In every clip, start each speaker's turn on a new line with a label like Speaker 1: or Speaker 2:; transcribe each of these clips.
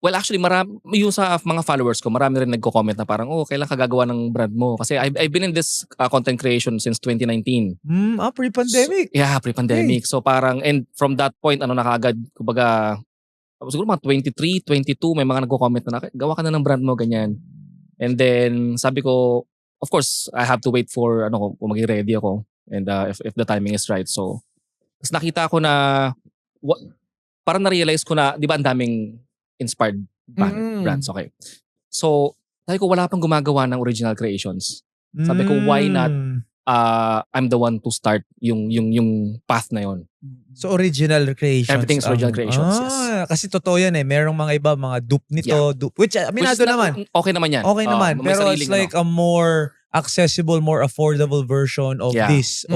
Speaker 1: Well, actually, yung sa mga followers ko, marami rin nagko-comment na parang, kailan ka gagawa ng brand mo? Kasi I've been in this content creation since 2019.
Speaker 2: Pre-pandemic.
Speaker 1: So, yeah, pre-pandemic. Okay. So parang, and from that point, na kagad, kumbaga, siguro mga 23, 22, may mga nagko-comment na, gawa ka na ng brand mo, ganyan. And then, sabi ko, of course, I have to wait for, kung maging ready ako. And if the timing is right. So, tapos nakita ko na, parang na-realize ko na, di ba ang daming inspired brands, okay. So, sabi ko wala pang gumagawa ng original creations. Sabi ko why not I'm the one to start yung path na yon.
Speaker 2: So original creations.
Speaker 1: Everything's original creations, yes.
Speaker 2: Kasi totoo yan merong mga iba, mga dupe nito, dupe, which aminado naman.
Speaker 1: Okay naman yan.
Speaker 2: Okay naman, pero it's like a more accessible, more affordable version of this.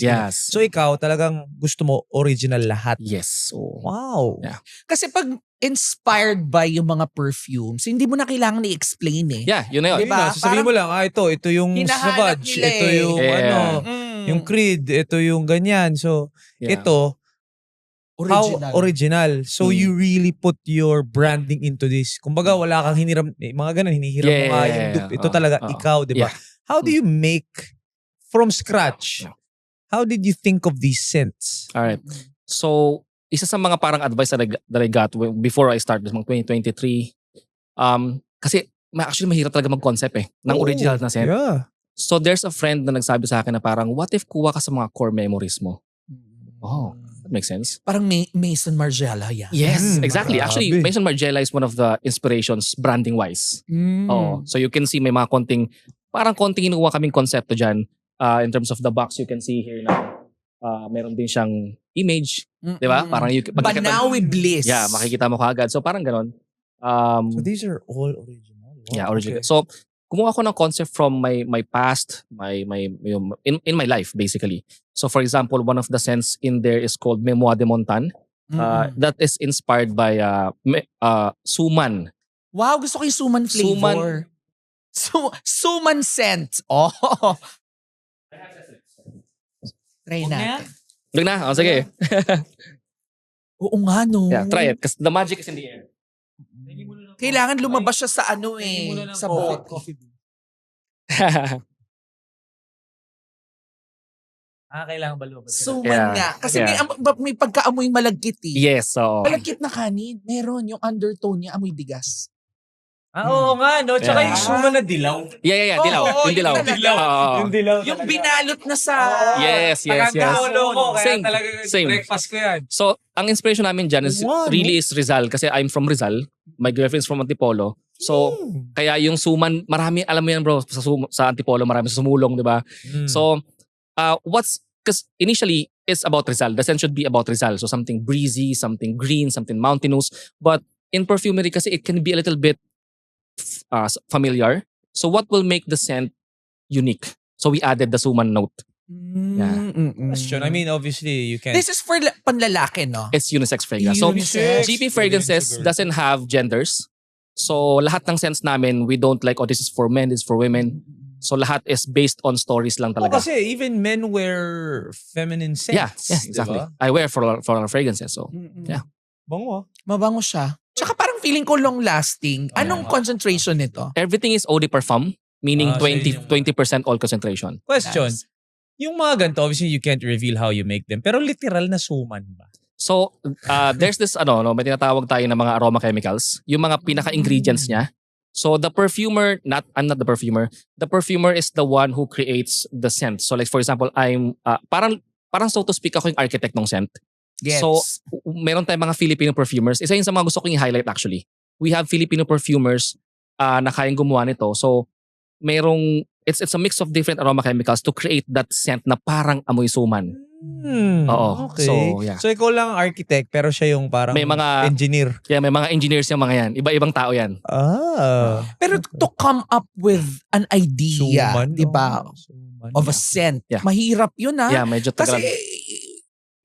Speaker 1: Yes.
Speaker 2: So ikaw talagang gusto mo original lahat.
Speaker 1: Yes. So,
Speaker 2: wow.
Speaker 1: Yeah.
Speaker 3: Kasi pag inspired by yung mga perfumes, hindi mo na kailangan i-explain
Speaker 1: Yeah, yun na yun.
Speaker 3: Diba?
Speaker 2: Sasabihin mo lang, ito yung Savage, ito yung yung Creed, ito yung ganyan. So, ito, original. So, you really put your branding into this. Kumbaga, wala kang hiniram, mga ganun, hinihiram mo nga yung dupe. Ito talaga, ikaw, diba?
Speaker 1: Yeah.
Speaker 2: How do you make from scratch? How did you think of these scents?
Speaker 1: Alright. So, isa sa mga parang advice that I got before I started mga 2023, kasi actually mahirap talaga mag-concept ng original na scent.
Speaker 2: Yeah.
Speaker 1: So there's a friend na nagsabi sa akin na parang, what if kuha ka sa mga core memories mo? Oh, that makes sense.
Speaker 3: Parang Maison Margiela yan.
Speaker 1: Yes, exactly. Actually, Maison Margiela is one of the inspirations branding-wise. So you can see may mga konting inuwa kaming konsepto dyan. In terms of the box, you can see here na meron din siyang image. Diba? Parang
Speaker 3: Banawi Bliss.
Speaker 1: Yeah, makikita mo kaagad. So parang ganon.
Speaker 2: So these are all original. Wow.
Speaker 1: Yeah, original.
Speaker 2: Okay.
Speaker 1: So kumuha ko ng concept from my past, in my life basically. So for example, one of the scents in there is called Memoire de Montagne. That is inspired by Suman.
Speaker 3: Wow, gusto ko yung Suman flavor. Suman scent. Oh. Try natin.
Speaker 1: Look na? Oh, sige.
Speaker 3: Oo nga, no.
Speaker 1: Yeah, try it. Because the magic is in the air.
Speaker 3: Kailangan lumabas siya sa sa bote.
Speaker 2: Kailangan ba lumabas?
Speaker 3: Suman nga. Kasi may pagkaamoy malagkit
Speaker 1: Yes, so.
Speaker 3: Malagkit na kanin. Meron yung undertone niya, amoy bigas.
Speaker 2: Oo nga, no? Tsaka yung suman na dilaw.
Speaker 1: Yeah. Dilaw. Yung dilaw.
Speaker 2: Yung dilaw.
Speaker 3: Yung binalot na sa...
Speaker 1: Yes. Same.
Speaker 2: Breakfast ko yan.
Speaker 1: So, ang inspiration namin dyan is really is Rizal. Kasi I'm from Rizal. My girlfriend is from Antipolo. So, kaya yung suman, marami, alam mo yan bro, sa Antipolo, marami sa sumulong, di ba? So, because initially, it's about Rizal. The scent should be about Rizal. So, something breezy, something green, something mountainous. But in perfumery kasi, it can be a little bit familiar. So what will make the scent unique? So we added the suman note.
Speaker 2: Question. I mean, obviously you can.
Speaker 3: This is for panlalaki, no?
Speaker 1: It's unisex fragrance. So GP Fragrances doesn't have genders. So lahat ng scents namin, we don't like, this is for men, this is for women. So lahat is based on stories lang talaga.
Speaker 2: Kasi even men wear feminine scents.
Speaker 1: Yeah, exactly. Diba? I wear for our fragrances. So yeah.
Speaker 2: Bango.
Speaker 3: Mabango siya. Tsaka parang feeling ko long lasting. Anong concentration nito?
Speaker 1: Everything is eau de parfum, meaning 20% all concentration.
Speaker 2: Question. Nice. Yung mga ganito, obviously you can't reveal how you make them. Pero literal na suman ba?
Speaker 1: So, there's this, may tinatawag tayo ng mga aroma chemicals. Yung mga pinaka-ingredients niya. So, the perfumer, I'm not the perfumer. The perfumer is the one who creates the scent. So, like for example, I'm, parang so to speak, ako yung architect ng scent.
Speaker 3: Yes.
Speaker 1: So, meron tayong mga Filipino perfumers. Isa yun sa mga gusto kong i-highlight actually. We have Filipino perfumers na kayang gumawa nito. So, it's a mix of different aroma chemicals to create that scent na parang amoy suman. Oo.
Speaker 2: Okay.
Speaker 1: So, yeah.
Speaker 2: So, ikaw lang architect, pero siya yung parang
Speaker 1: may mga
Speaker 2: engineer.
Speaker 1: Yeah, may mga engineers yung mga yan. Iba-ibang tao yan.
Speaker 3: Pero to come up with an idea, di ba? Of a scent.
Speaker 1: Yeah.
Speaker 3: Mahirap yun
Speaker 1: Yeah, medyo tagal.
Speaker 3: Kasi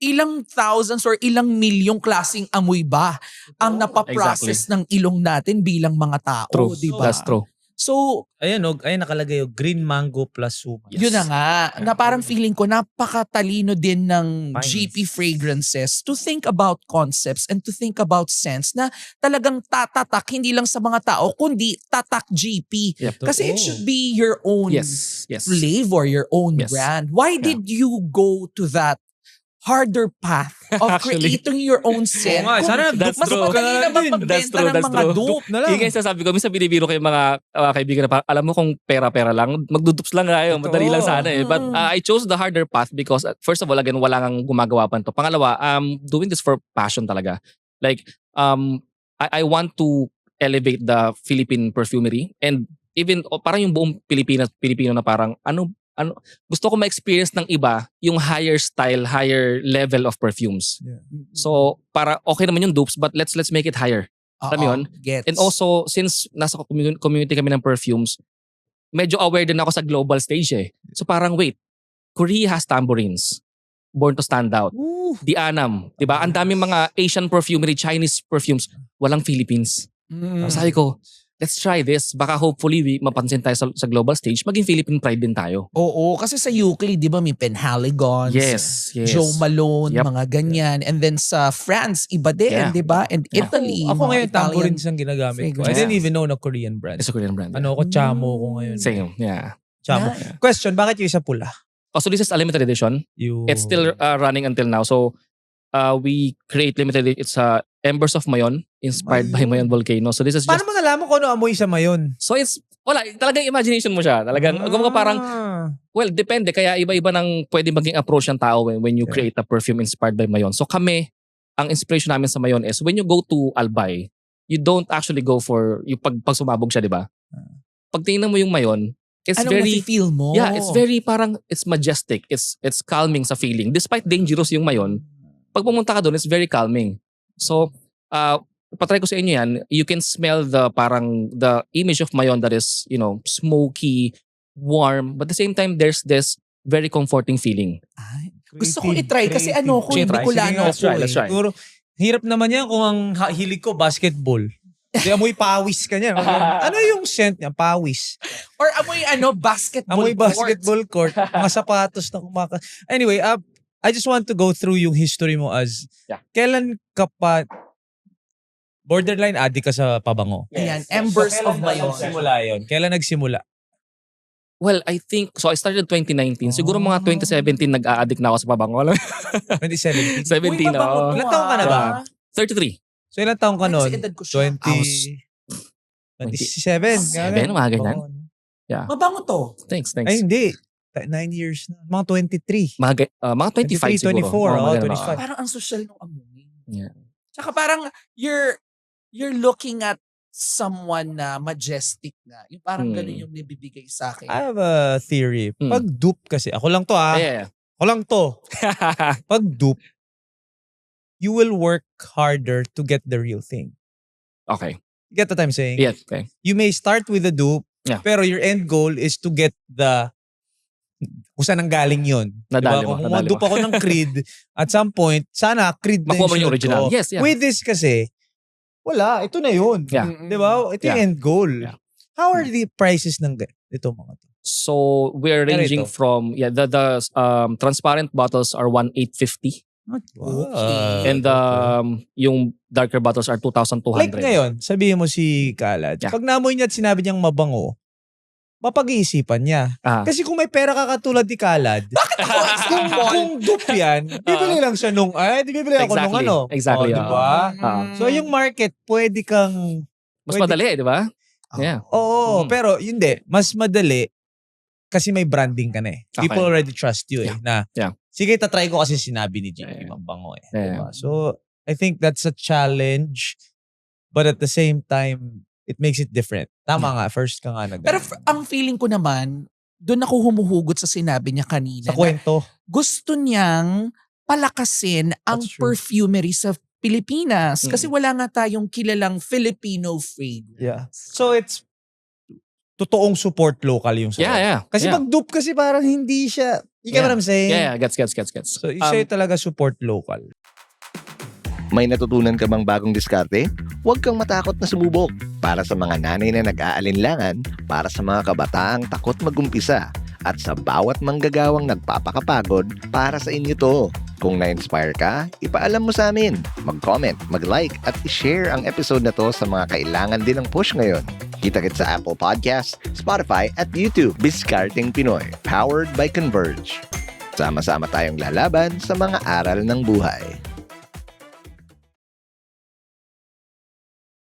Speaker 3: ilang thousands or ilang milyong klaseng amoy ba ang napaprocess ng ilong natin bilang mga tao,
Speaker 1: True.
Speaker 3: di ba?
Speaker 1: That's true.
Speaker 3: So,
Speaker 2: Ayan nakalagay yung green mango plus soup.
Speaker 1: Yes.
Speaker 3: yun na nga, na parang feeling ko napakatalino din ng
Speaker 2: Fine.
Speaker 3: GP Fragrances to think about concepts and to think about scents na talagang tatatak hindi lang sa mga tao kundi tatak GP.
Speaker 1: Yep.
Speaker 3: Kasi it should be your own
Speaker 1: Yes.
Speaker 3: flavor, your own
Speaker 1: Yes.
Speaker 3: brand. Why did you go to that harder path of
Speaker 1: Actually,
Speaker 3: creating your own scent?
Speaker 2: Oo nga, sana
Speaker 1: That's
Speaker 3: mas
Speaker 1: true.
Speaker 3: madali naman
Speaker 1: That's
Speaker 3: magbenta
Speaker 1: true,
Speaker 3: ng
Speaker 1: that's
Speaker 3: mga
Speaker 1: true.
Speaker 3: dupe.
Speaker 2: Na lang.
Speaker 1: Yung nga sabi ko, minsan binibiro ko yung mga kaibigan na parang, alam mo kung pera-pera lang, magdudups lang kayo.
Speaker 2: Totoo.
Speaker 1: Madali lang sana eh. But I chose the harder path because first of all, again, wala kang gumagawa pa to. Pangalawa, doing this for passion talaga. Like, I want to elevate the Philippine perfumery and even parang yung buong Pilipino na parang gusto ko ma-experience ng iba yung higher style, higher level of perfumes.
Speaker 2: Yeah.
Speaker 1: So, para okay naman yung dupes but let's make it higher. Alam mo yun?
Speaker 3: Gets.
Speaker 1: And also, since nasa community kami ng perfumes, medyo aware din ako sa global stage eh. So parang wait, Korea has tambourines. Born to Stand Out. Di Anam. Diba? Ang daming mga Asian perfumery, Chinese perfumes, walang Philippines. Sabi ko, let's try this. Baka hopefully mapansin tayo sa global stage, maging Philippine pride din tayo.
Speaker 3: Oo, kasi sa UK, di ba, may Penhaligons,
Speaker 1: Yes.
Speaker 3: Joe Malone,
Speaker 1: Yep.
Speaker 3: mga ganyan. And then sa France, iba din,
Speaker 1: Yeah.
Speaker 3: di ba? And Italy,
Speaker 2: Ako
Speaker 3: mga
Speaker 2: ngayon
Speaker 3: Italian.
Speaker 2: tambourines ang ginagamit ko. I
Speaker 3: fragrance.
Speaker 2: didn't even know na Korean brand.
Speaker 1: It's a Korean brand.
Speaker 2: Ano ko, Chamo ko ngayon.
Speaker 1: Same. Yeah.
Speaker 2: Chamo.
Speaker 3: Yeah.
Speaker 2: Question, bakit yung isa pula?
Speaker 1: Oh, so this is a limited edition. It's still running until now. So we create limited edition. It's Embers of Mayon, inspired by Mayon Volcano. So this is just...
Speaker 2: Paano mo nalaman kung ano amoy sa mayon?
Speaker 1: So it's... Wala, talagang imagination mo siya. Talagang, kumbaga parang, well, depende. Kaya iba-iba ng pwede maging approach ng tao when you create a perfume inspired by Mayon. So kami, ang inspiration namin sa Mayon is when you go to Albay, you don't actually go for, yung pag sumabog siya, di ba? Pag tingnan mo yung Mayon, it's
Speaker 3: Anong
Speaker 1: very...
Speaker 3: nafe-feel mo?
Speaker 1: Yeah, it's very parang, it's majestic. It's calming sa feeling. Despite dangerous yung Mayon, pag pumunta ka doon, it's very calming. So, patry ko sa inyo yan, you can smell the image of Mayon that is, smoky, warm, but at the same time, there's this very comforting feeling.
Speaker 3: Ay, gusto ko i-try kasi ano ko,
Speaker 1: Sige, try.
Speaker 3: Bicolano
Speaker 1: Let's
Speaker 3: ako
Speaker 1: try, let's try.
Speaker 2: Siguro, hirap naman yan kung ang hilig ko, basketball. Di amoy pawis ka niyan. Ano yung scent niya? Pawis.
Speaker 3: Or amoy basketball
Speaker 2: Amoy
Speaker 3: court.
Speaker 2: basketball court. Mga sapatos na Anyway, I just want to go through yung history mo as kailan ka pa borderline addict ka sa pabango?
Speaker 3: Ayan, Embers of Mayon.
Speaker 2: Nagsimula yun? Kailan nagsimula?
Speaker 1: Well, I think, so I started 2019. Siguro mga 2017 nag-a-addict na ako sa pabango.
Speaker 2: 2017?
Speaker 1: 17 na ako.
Speaker 2: Ilan taong ka na ba?
Speaker 1: 33.
Speaker 2: So ilan taong ka
Speaker 3: Ay,
Speaker 2: nun?
Speaker 3: kasi edad ko siya.
Speaker 2: 27?
Speaker 1: 7, mga ganyan.
Speaker 2: Oo.
Speaker 3: Mabango to.
Speaker 1: Thanks.
Speaker 2: Ay, hindi. 9 years na. Mga 23.
Speaker 1: Mga 25 siguro.
Speaker 2: 24, oh,
Speaker 1: mga ganun,
Speaker 2: 25.
Speaker 3: Parang ang social nung amoy.
Speaker 1: Yeah.
Speaker 3: Tsaka parang you're looking at someone na majestic na. Yung parang ganun yung nabibigay sa akin.
Speaker 2: I have a theory. Pag dupe kasi, ako lang to
Speaker 1: Yeah.
Speaker 2: Ako lang to. Pag dupe, you will work harder to get the real thing.
Speaker 1: Okay.
Speaker 2: You get what I'm saying?
Speaker 1: Yeah, okay.
Speaker 2: You may start with a dupe, pero your end goal is to get kung saan ang galing yun.
Speaker 1: Nadali
Speaker 2: diba?
Speaker 1: mo.
Speaker 2: Kung dupe ako ng Creed, at some point, sana Creed na
Speaker 1: makuha mo yung
Speaker 2: sunod
Speaker 1: original.
Speaker 2: ko.
Speaker 1: Yes, yeah.
Speaker 2: With this kasi, wala. Ito na yun.
Speaker 1: Yeah.
Speaker 2: Diba? Ito yung end goal.
Speaker 1: Yeah.
Speaker 2: How are the prices ng ito mga to?
Speaker 1: So, we're ranging from, the transparent bottles are 1,850.
Speaker 2: Okay.
Speaker 1: And yung darker bottles are 2,200.
Speaker 2: Like ngayon, sabihin mo si Kalad, pag namoy niya at sinabi niyang mabango, mapag-iisipan niya. Kasi kung may pera ka katulad ni Kalad, kung dupe yan, bibili lang siya nung, bibili ako nung ano.
Speaker 1: Exactly.
Speaker 2: Diba? So yung market, pwede kang...
Speaker 1: Mas madali, di ba? Yeah.
Speaker 2: Oo, pero hindi. Mas madali kasi may branding ka na eh.
Speaker 1: Okay.
Speaker 2: People already trust you eh. Na,
Speaker 1: Yeah.
Speaker 2: sige, tatry ko kasi sinabi ni JP mabango eh. Diba? So, I think that's a challenge. But at the same time, it makes it different. Tama nga, first ka nga nag-
Speaker 3: Pero ang feeling ko naman, doon ako humuhugot sa sinabi niya kanina.
Speaker 2: Sa kwento.
Speaker 3: Gusto niyang palakasin ang
Speaker 2: That's true.
Speaker 3: perfumery sa Pilipinas. Kasi wala nga tayong kilalang Filipino fragrance.
Speaker 2: Yeah. So it's totoong support local yung sa
Speaker 1: Yeah.
Speaker 2: Kasi pag dupe kasi parang hindi siya, you get what I'm saying?
Speaker 1: Yeah, gets.
Speaker 2: So isa talaga support local.
Speaker 4: May natutunan ka bang bagong diskarte? Huwag kang matakot na sumubok. Para sa mga nanay na nag-aalinlangan, para sa mga kabataang takot mag-umpisa, at sa bawat manggagawang nagpapakapagod, para sa inyo to. Kung na-inspire ka, ipaalam mo sa amin. Mag-comment, mag-like, at i-share ang episode na to sa mga kailangan din ng push ngayon. Kita-kits sa Apple Podcasts, Spotify, at YouTube. Discarding Pinoy, powered by Converge. Sama-sama tayong lalaban sa mga aral ng buhay.